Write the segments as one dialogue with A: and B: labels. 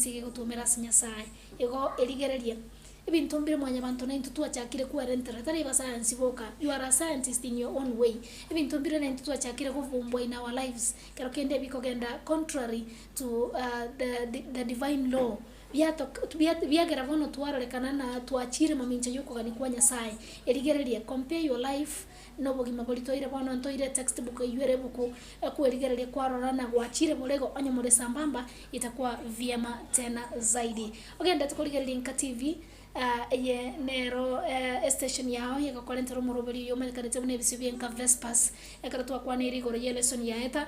A: sige gutumira Nyasaye ego erigereria ibintu mbire mwanya bantu na intutu achakire kuwa rentera tari ba science boka. You are a scientist in your own way. Ibintu mbire na intutu achakire kuvumbwa in our lives kero kende biko genda contrary to the divine law. Biagera bono twarorekana na twachire mamincha yuko gani kwa Nyasaye erigereria. Compare your life no bogima bolitoire bono ntoire textbook yuere buku kuerigereria kwarora na gwachire bolego onye more sambamba itakuwa vyema tena zaidi. Ogenda tukorigereria Nka TV ye nero station yao yega kolentero morobeli yo melkanete bune bisibye Nka Vespers ekara twa ni rigoro ye lesson ya eta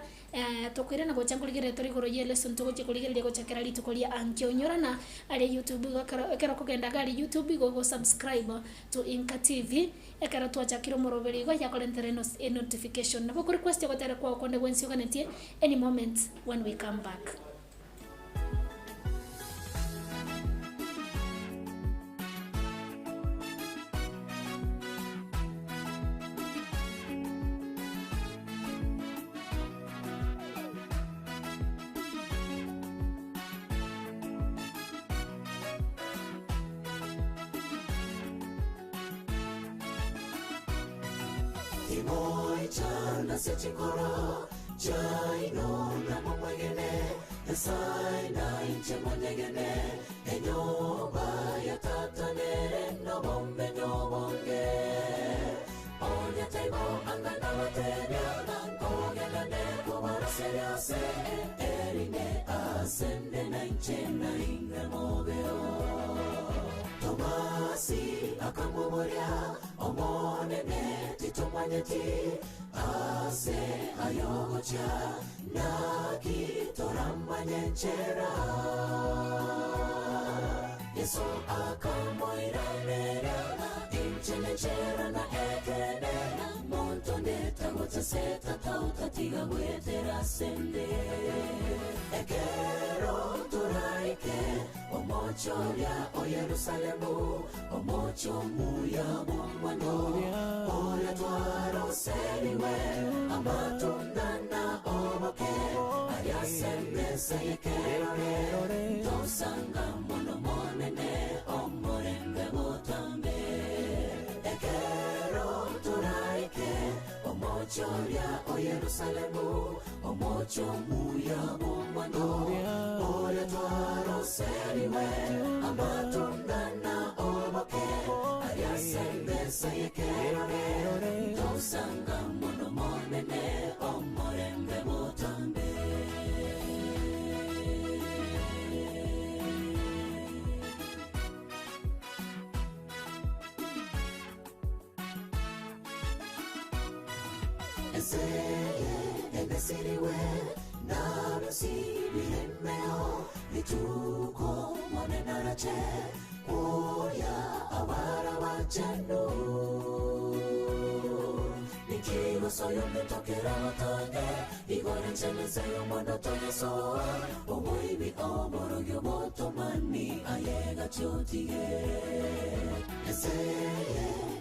A: tokwire na gochangurigere tori goro ye lesson to gochikurigereria gochakera litukoria ankyo na ali YouTube ekara kugenda gali YouTube go subscribe to Nka TV ekara twa chakiro morobeli go ya kolentere notification na ko request go tere kwa konde wensi oganetie any moment when we come back.
B: Imoi chana sechikoro Chaino na mwagene Esai na inche mwagene Enyoba ya tatanere no bombe no bonge Onya taibo angana watebya Nanko yagane kubara seriase Erine asende na inche na inge mogeo Tomasi akamumoria Omonene titomanyeti Ase ayogocha Naki toramanyechera Yeso akamoiranera Inchenechera na ekene Montonde tagota seta tauta tiga wetera sende Ekero turaike Omochoria o Yerusalemu Omocho muya mwano Oya tuaro seriwe Amatunda na omoke Ayaseme seyekerore Tosanga mono monene Omorenge botambe Ekero turaike Omochoria o Yerusalemu Omocho muya mwano Oya tuaro seriwe Amatunda na omoke Ayaseme seyekerore Tosanga mono monene Omorenge botambe Endesiriwe Naro sibiremeo Vituko monenarache Oya awara wachendo Nikigo soyo metokera watange Igore nchele seyo mono toye so Omoibi omoro yomoto mani Ayega chotige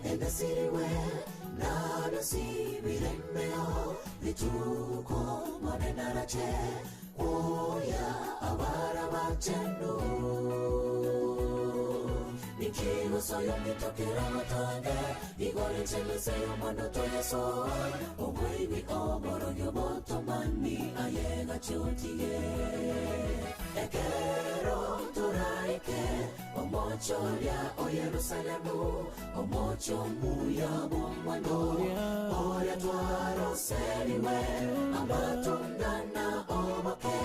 B: Endesiriwe Naro sibiremeo Vituko monenarache Oya awara wachendo Nikigo soyo mitokera watange Igore nchele seyo mono toye so Omoibi omoro yomoto mani Ayega chotige Ekero turaike Omochoria o Yerusalemu Omocho muya mwano Oya tuaro seriwe Amatunda na omoke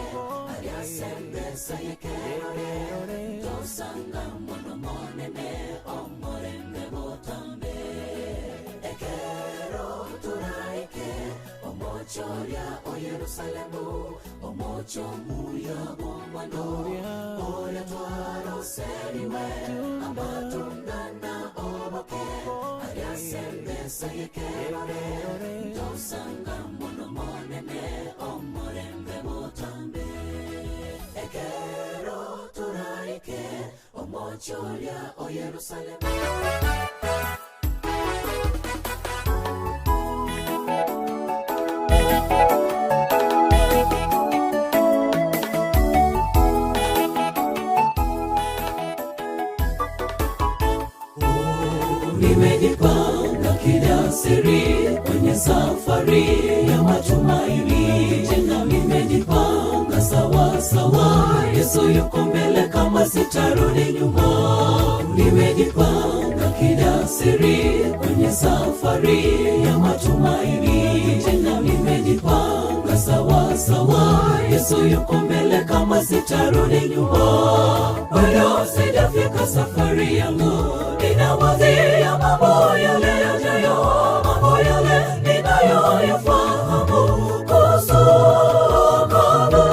B: Ariasembe seyekerore Tosanga mono monene Omorenge botambe Ekero turaike Omochoria o Yerusalemu Omocho muya mwano Oya tuaro seriwe Amatunda na omoke Ariasembe seyekerore Tosanga mono monene Omorenge botambe Ekero turaike Omochoria o Yerusalemu nimejipanga kijasiri kwenye safari ya matumaini. Tena nimejipanga sawa sawa, Yesu yuko mbele kama sitarudi nyuma. Nimejipanga kijasiri kwenye safari ya matumaini. Tena nimejipanga sawa sawa, Yesu yuko mbele kama sitarudi nyuma. Bado sijafika safari yangu, ninawazia mambo yale yajayo, mambo yale ninayoyafahamu kuhusu wokovu.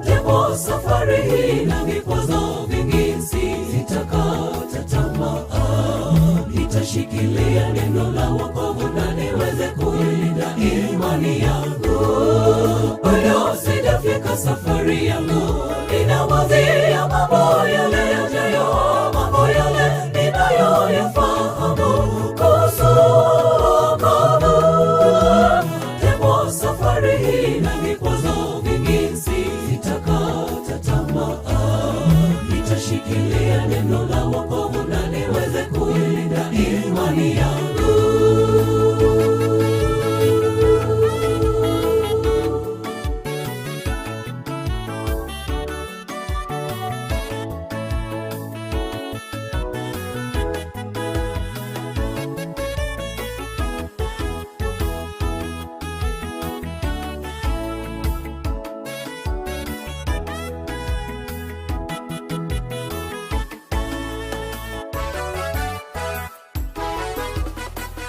B: Japo safari hii na vikwazo vingi, sitakata tamaa. Nitashikilia neno la wokovu na niweze kuilinda imani yangu. Bado sijafika safari yangu, ninawazia mambo yale yajayo, mambo yale ninayoyafahamu kuhusu wokovu. Japo safari hii na vikwazo vingi, sitakata tamaa. Nitashikilia neno la wokovu na niweze kuilinda imani yangu.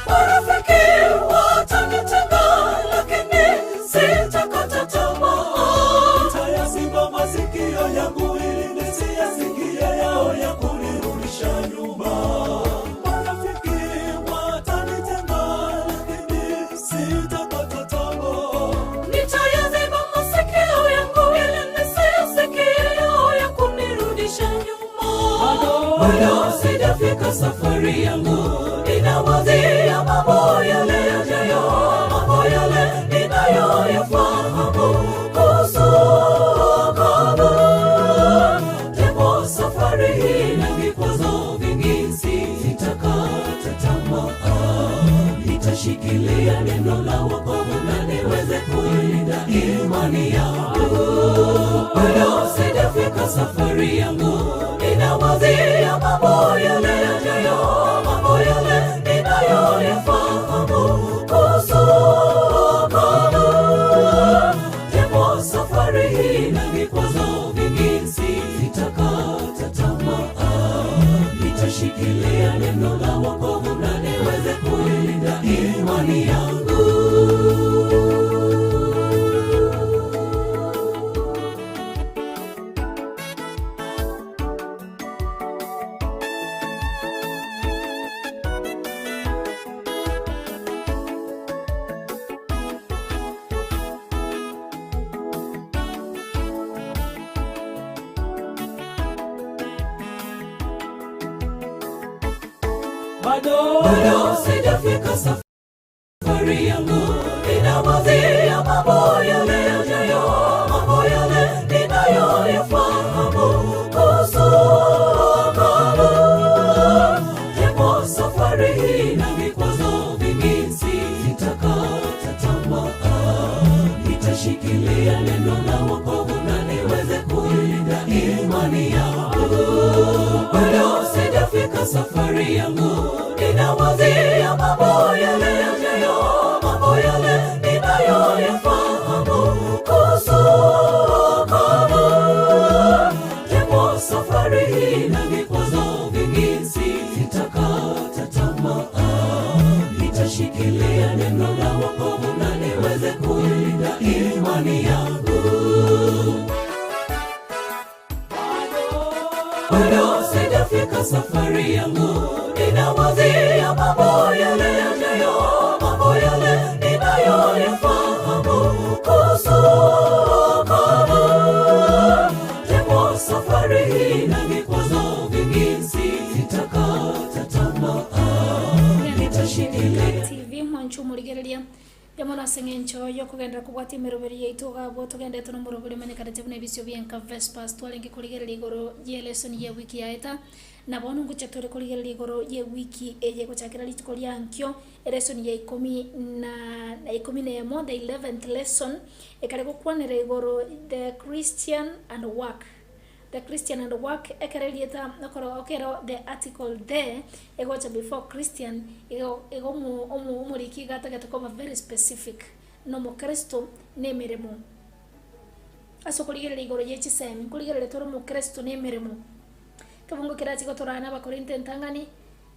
B: Marafiki watanitenga, lakini sitakata tamaa. Nitayaziba masikio yangu ili nisiyasikie yao ya kunirudisha nyuma. Marafiki watanitenga, lakini sitakata tamaa. Nitayaziba masikio yangu ili nisiyasikie yao ya kunirudisha nyuma. Bado sijafika safari yangu, ninawazia mambo yale yajayo, mambo yale ninayoyafahamu kuhusu wokovu. Japo safari hii na vikwazo vingi, sitakata tamaa. Nitashikilia neno la wokovu na niweze kuilinda imani yangu. Bado sijafika safari yangu, ninawazia mambo yale yajayo, mambo yale ninayoyafahamu kuhusu wokovu. Japo safari hii na vikwazo vingi, sitakata tamaa. Nitashikilia neno la wokovu na niweze kuilinda imani yangu. Bado sijafika safari yangu, ninawazia mambo yale yajayo, mambo yale ninayoyafahamu kuhusu wokovu. Japo safari hii na vikwazo vingi, sitakata tamaa. Nitashikilia neno la wokovu na niweze kuilinda imani yangu. Bado sijafika safari yangu, ninawazia mambo yale yajayo, mambo yale ninayoyafahamu kuhusu wokovu. Japo safari hii na vikwazo vingi, sitakata tamaa. Nitashikilia neno la wokovu na niweze kuilinda imani yangu. Bado sijafika safari yangu, ninawazia mambo yale yajayo, mambo yale ninayoyafahamu kuhusu wokovu. Japo safari hii na vikwazo vingi, sitakata tamaa. Nitashikilia
A: TV mwanchu muligereria Yamana sengencho yo kugenda kubwati meroberi yaitu gabo tugende tuno muroberi mane kada tebune bisyo bienka Vespers twalinge kuligera ligoro ye lesson ye wiki yaita na bonu nguchatore kuligera ligoro ye wiki eye kuchakira litiko lyankyo lesson ye 10 na 11 the 11th lesson ekare kukwanere igoro the Christian and work ekare lieta nakoro okero the article there egocha before Christian ego mu riki gata koma very specific no mo Kristo nemeremo aso kuligera igoro yechi semi kuligera letoro mo Kristo nemeremo kabungo kirati gotorana bakorinte ntangani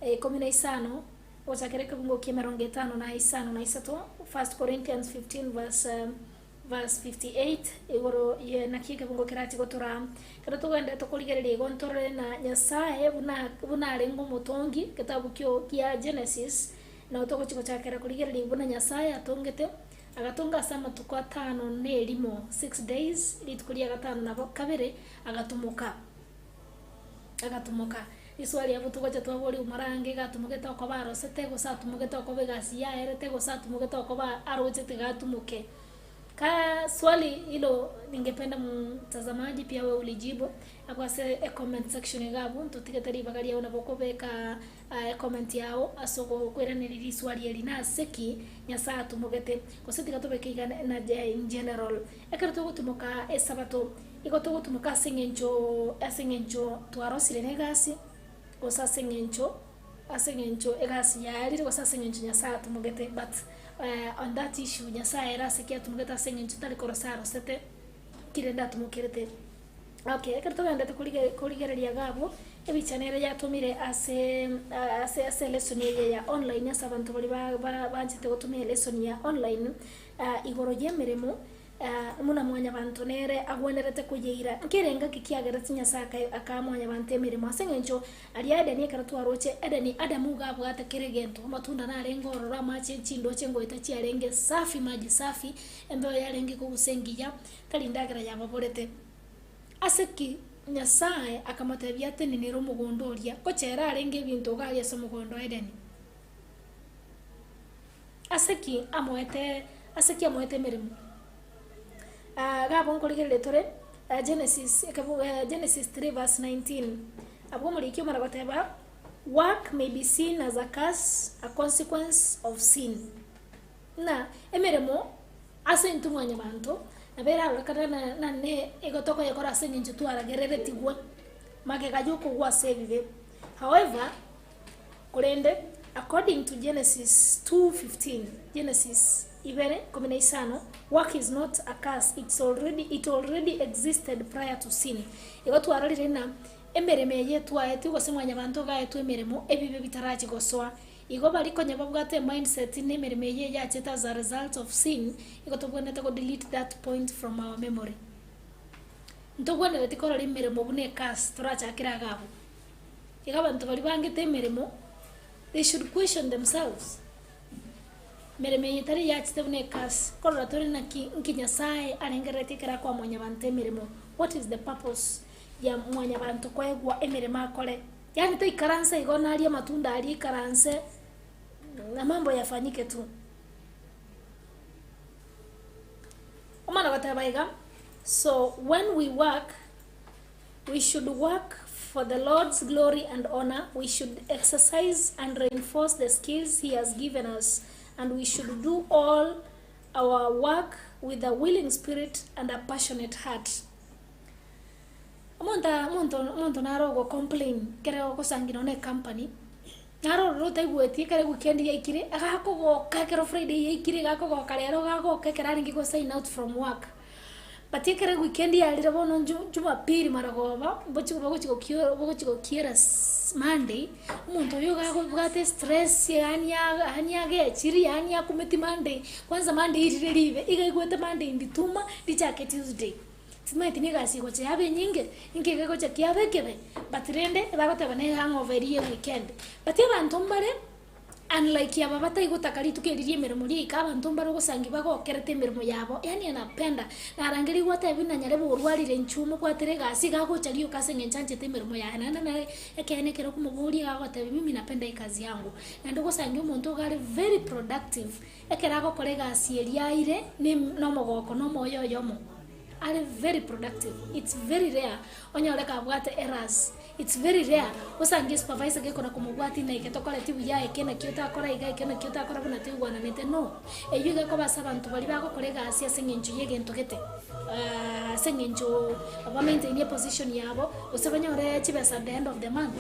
A: 15 osakere kabungo kimeronge 5 na 5 na 3 1 Corinthians 15 verse 58 igoro ye nakiga bungo kirati gotora kada tugenda tukuligerera igontore na Nyasaye buna rengo mutongi kitabu kyo kia Genesis na utoko chiko chakera kuligerera buna Nyasaye atongete agatunga sama tukwa 5 nelimo 6 days litukulia gatano na kabere agatumuka iswali yabu tugocha twabori umarange gatumugeta ko barosete go satumugeta ko begasi ya erete go satumugeta ko ba aroje tegatumuke. Ka swali hilo ningependa mtazamaji pia wewe ulijibu kwa comment section gabu tutiketari bagari ya unabokobeka comment yao asoko kwera nili swali elina seki nyasa tumugete kosetika tobeka na in general ekarato gutumuka esabato ikoto gutumuka asengencho twarosire negasi kosa asengencho egasi yari kosa asengencho nyasa tumugete but on that issue Nyasaye rasikia tumugeta sengencho tali korosaro sete kirenda tumukirete okay ekarato ganda kuligereria gabo ebichanere yatumire ase lesson ya online asa abantu bali banchite gutumira lesson ya online igoro yemeremo muna mwanya bantu nere agwenerete kuyeira nkirenga kikiagera tinyasaka akamwanya bantu emirimo asengencho ali adani karatu aroche adani adamu gabo atekeregento matunda na rengoro ramache chindo chengo itachi arenge safi maji safi embe yarenge kugusengiya kalindagera yababorete aseki Nyasaye akamatebya tene nero mugondoria kochera arenge bintu gali ase mugondo edeni aseki amwete mirimo gabo nkoligere tore Genesis 3 verse 19 abo mulikyo marabateba work may be seen as a curse, a consequence of sin na emirimo ase ntumwanya bantu nabera rakana na ne egotoko yakora sengencho twaragerere tigwa make gajuko gwa save. However kurende according to Genesis 2:15 Genesis ibere kombination work is not a curse, it already existed prior to sin. Igotu ararire na emereme yetu ayetu gosemwanya bantu ga yetu emeremo ebibe bitaraje goswa igo bari konya babwate mindset nemereme ye yacheta as a result of sin igotobonete go delete that point from our memory. Ntobone letikora limeremo bune curse turacha kira gabo igabantu bari bangete emeremo they should question themselves. Mereme yitari yachite bune curse korora tori na Nyasaye arengerete kira kwa mwanya bantu emeremo. What is the purpose ya mwanya bantu kwegwa emerema akore? Yani tai karanse igona ali matunda ali karanse na mambo yafanyike tu. Omana batabaiga. So when we work, we should work for the Lord's glory and honor. We should exercise and reinforce the skills He has given us, and we should do all our work with a willing spirit and a passionate heart. Monto naro complain kere ko sangino ne company naro rota igweti kere weekend yaikire agako go kakero Friday yaikire gako go kalero gako kekera ringi go sign out from work but kere weekend ya lira bono Jumapili maragoba bochiko kiera Monday monto yo gako bwate stress anya ge chiri anya kumeti Monday kwanza Monday iririve igaigwete Monday ndituma dichake Tuesday Simaiti niga siko chabe nyinge ingeke ko chakiabe kebe batrende bagota bane hangover ye weekend bati abantu mbare unlike ya baba taigutaka tukiririe mirimo ri abantu mbaro gusangi bagokerete mirimo yabo yani anapenda na rangiri gwata bina nyare burwarire nchumo kwatere gasi gagochario kasenge nchanje mirimo ya na ekene kero kumuburi gagota mimi napenda hii kazi yangu na ndo gusangi umuntu gari very productive ekera gokore gasi eriaire ni no mogoko no moyo yomo are very productive. It's very rare onye oreka bwate errors. It's very rare usangi supervisor gekora kumubwati na iketokora tibu ya ekena kyota akora iga ekena kyota akora buna tibu wana nete no eyuga ko basa bantu bali bako kolega asia sengencho yege ntokete sengencho aba maintain position yabo usabanya ore chibesa at the end of the month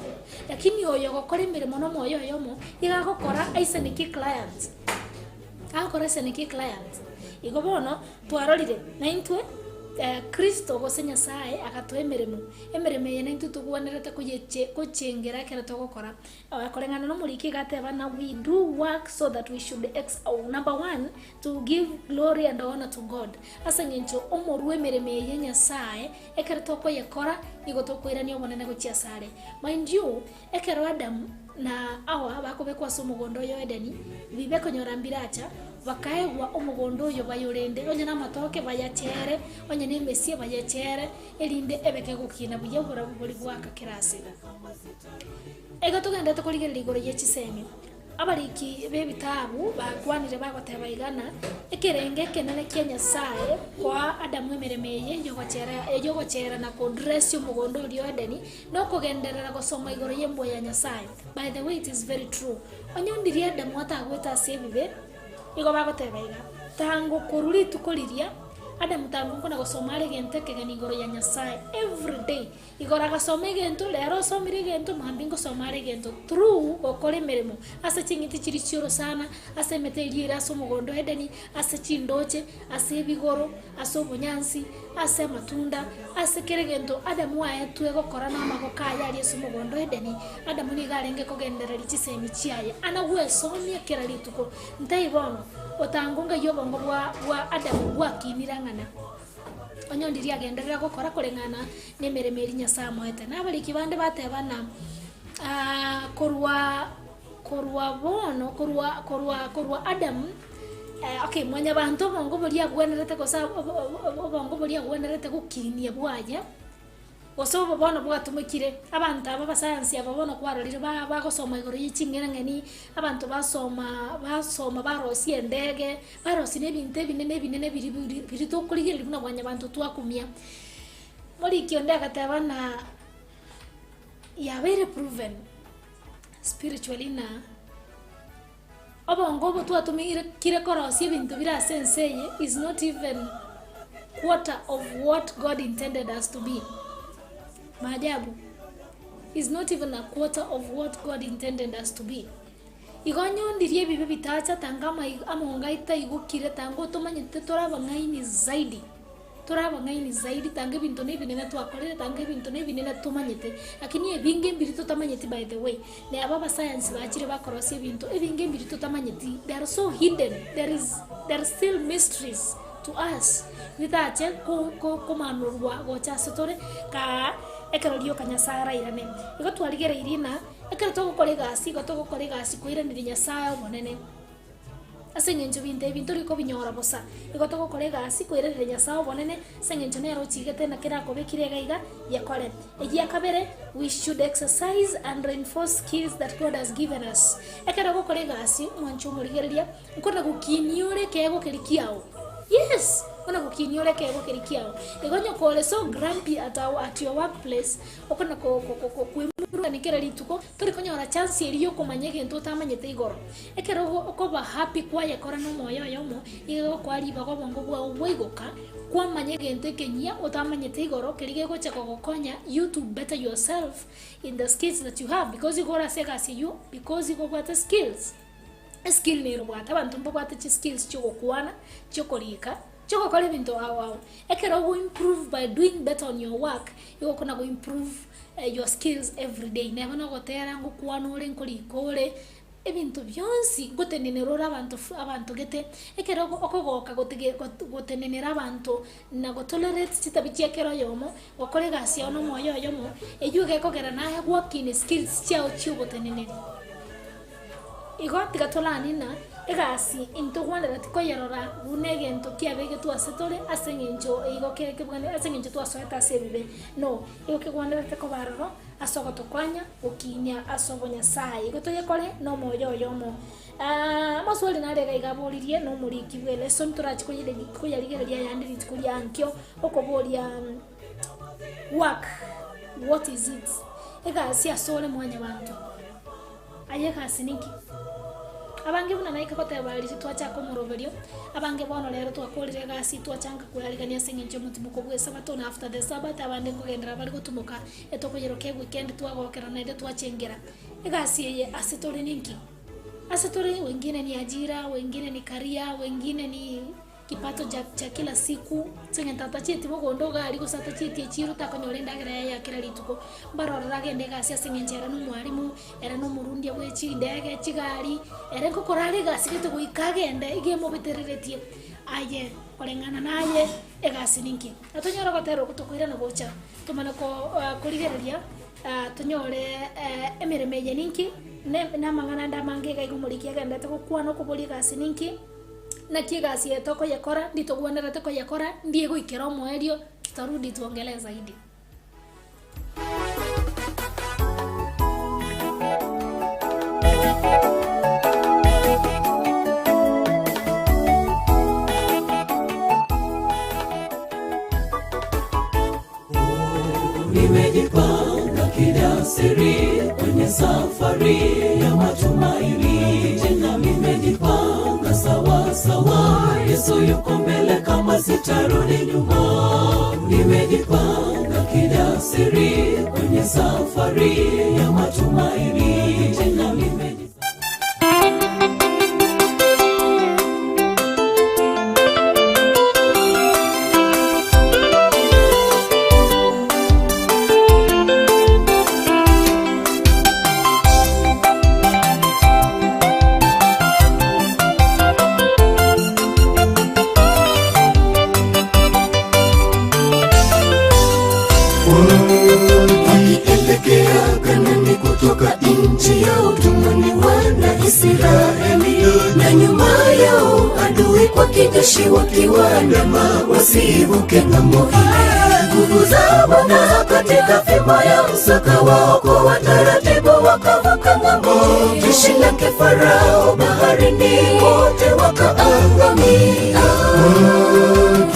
A: lakini oyo gokora mirimo no moyo yomo iga gokora aiseniki client akora seniki client igo bono twarorire na intwe Kristo gosenya sae akatoe emeremo yene ntutugwanerete kuchengera kera togokora akorengana no muliki gateba na we do work so that we should number 1 to give glory and honor to God asengencho omorwe emeremo yenya sae ekera toko yekora igotokwirania obonene gochia sare mind you ekero Adam na awa bakobekwa somugondo yo Edeni bibe konyorambira acha bakaegwa umugondo yo bayorende onye na matoke bayachere onye ne mesie bayachere elinde ebeke gukina buye bura buri bwaka kirasi ego tugenda tukurigerera igoro yechiseme abariki bebitabu bakwanire bagoteba igana ekerenge kenene Kenya sae kwa Adamu emeremeye yogochera na kodress umugondo uri Edeni no kugenderera gosoma igoro yembo ya Nyasaye. By the way, it is very true onye ndiri Adamu atagweta sebibe igo bagoteba iga tango kururi tukuriria Adamu tango kuna gosoma regente kegani igoro ya Nyasaye every day igora gasome gento lero somire gento mambingo somare gento through okore meremo ase chingiti chiri chiro sana ase meteria aso mugondo Edeni ase chindoche ase bigoro aso bunyansi ase matunda ase keregento Adamu ayetu egokora na magokaya ali aso mugondo Edeni Adamu ni garenge kogenderera chisemi chiaye ana gwesomia keralituko ntaibono otangonga yobongo bwa Adamu bwakinirangana onyo ndiri agenderera gukora kurengana nemeremeri Nyasaye moete na bali kibande batebana korwa Adam okay mwanya bantu bongo bali agwenerete kosa bongo bali agwenerete gukinia bwaje osobo bono bwatumikire abantu aba science ababono kwarorire bagosoma igoro y'ikingengeni abantu basoma barosi endege barosi nebinte binene biri tokurigire bino bwanya bantu twakumia muri kionde akatabana ya very proven spiritually na obongo bo twatumire kire korosi ebintu bira senseye is not even quarter of what God intended us to be. Maajabu is not even a quarter of what God intended us to be. Igonyo ndirie bibe bitacha tangama amonga itaigukire tango tomanyite toraba ngaini zaidi tange bintu ne binene twakorere tange bintu ne binene tumanyite lakini ebinge mbiri tutamanyite. By the way ne ababa science bakire bakorosi ebintu ebinge mbiri tutamanyite, they are so hidden. There are still mysteries to us witache ko manurwa gocha sotore ka ekerorio kanyasara irane igo twarigera irina ekero togokorega gasi kuiranira Nyasaye monene asengencho binte bintu riko binyora bosa igo togokorega gasi kuiranira Nyasaye monene sengencho ne rochigete na kira kobekire gaiga yakore egia kabere we should exercise and reinforce skills that God has given us ekero gokorega gasi mwancho murigereria nkona gukiniore kego kirikiao. Yes, ona kukinyole kego kirikiao igonyo kole so grumpy at your workplace okona kuimura nikera lituko tori konyora chance iriyo komanyege ento tamanyete igoro ekero okoba happy kwa yakora no moyo yomo igo kwali bago bongo bwa weigoka kwa manyege ento kenya otamanyete igoro kerige gocha kogokonya you to better yourself in the skills that you have because you go raseka see you because you go got skills. Skill ni rubata abantu mbobate skills choko kuana choko lika choko kole bintu awo ekero go improve by doing better on your work you gonna go improve your skills every day never no gotera ngo kuana ore nkolikole ebintu byonsi gotenenera abantu gete ekero okogoka gotenenera abantu na gotolerate chitabichia kero yomo wakole gasi ono moyo yomo eyuge kogera na working skills chao chiugo tenenera igo tigatola nina egasi into kwandera tikoyerora bunege into kiabege twasetore asengenjo igo kebwane asengenjo twasoeta sebibe no igo kegwandera tekobaroro asogo tokwanya ukinya asobonya sai igo toyekore no moyo yomo maswali na rega igaboririe no muri kibwele son turachi koyarigereria yandiri tikuria ankyo okoboria work what is it egasi asore mwanya bantu ayeka siniki abange buna naika kotebali twacha ko muroberio abange bono lero twakorire gasi twachanga kuyarigania sengenje mutimuko bwe sabato na after the sabbath abande kugendera bali gutumuka etokojero ke weekend twagokera na ende twachengera egasi yeye asetore ninki asetore wengine ni ajira wengine ni karia wengine ni kipato cha kila siku tsengenta tachiti bogondo gali kusata chiti chiro takonyolenda gara ya kila lituko barora gende gasi asengenjera no mwalimu era no murundi bwe chindege chigali era ko korale gasi kito kuikagende igemo bitereretie aye kolengana naye egasi ninki atonyora gotero kutokwira no bocha tumana ko kurigereria tonyore emeremeje ninki na mangana ndamange gaigumurikia gende to kwana ko boli gasi ninki na kigasi etoko yakora nditogwanera toko yakora ndiye goikera mwerio tutarudi tuongelee zaidi.
B: Nimejipanga kidasiri kwenye safari ya matumaini, tena nimejipanga sawa sawa, Yesu yuko mbele kama sitarudi nyuma. Nimejipanga kidasiri kwenye safari ya matumaini, tena wakielekea Kanaani kutoka nchi ya utumwani wana Israeli, na nyuma yao adui kwa kijeshi wakiwaandama wasivuke ng'ambo ile. Nguvu za Bwana katika fimbo ya msaka wao kwa taratibu wakavuka ng'ambo. Jeshi lake Farao baharini wote wakaangamia.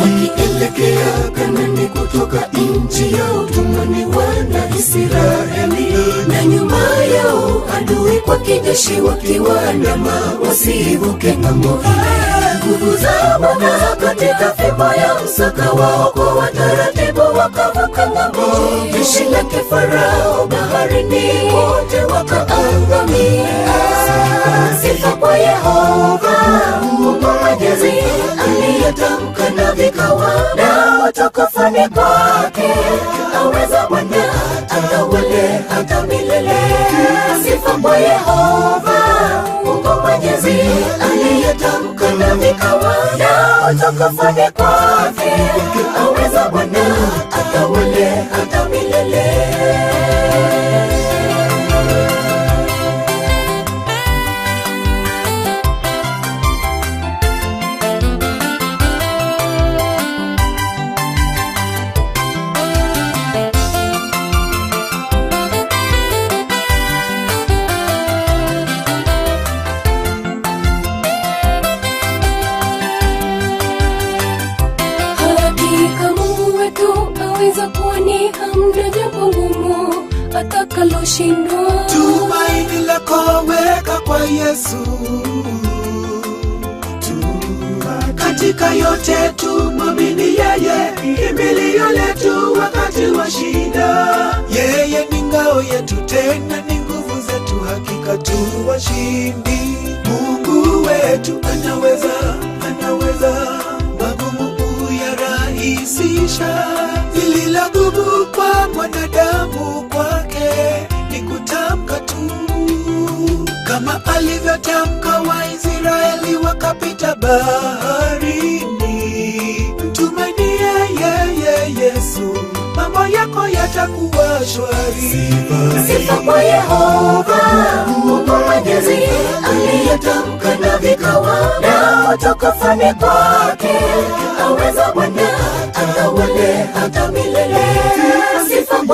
B: Wakielekea Kanaani kutoka nchi ya utumwani wana Israeli, na nyuma yao adui kwa kijeshi wakiwaandama wasivuke ng'ambo ile. Nguvu za Bwana katika fimbo ya msaka wao kwa taratibu wakavuka ng'ambo. Jeshi lake Farao baharini wote wakaangamia. Sifa kwa Yehova Mungu Mwenyezi, aliyetamka na vikawa, na utukufuni kwake aweza Bwana atawale hata milele. Sifa kwa Yehova Mungu Mwenyezi, aliyetamka na vikawa, na utukufuni kwake aweza Bwana atawale hata milele. Atakaloshindwa.
C: Tumaini lako weka kwa Yesu, katika yote tumwamini yeye, kimbilio letu wakati wa shida. Yeye ni ngao yetu, tena ni nguvu zetu, hakika tu washindi. Mungu wetu anaweza magumu kuyarahisisha. Lililo gumu kwa mwanadamu kwake ni kutamka tu, kama alivyotamka Waisraeli wakapita baharini. Mtumainie yeye Yesu, mambo yako yatakuwa shwari.
B: Sifa kwa Yehova Mungu Mwenyezi, utukufani kwake, aweza Bwana atawale hata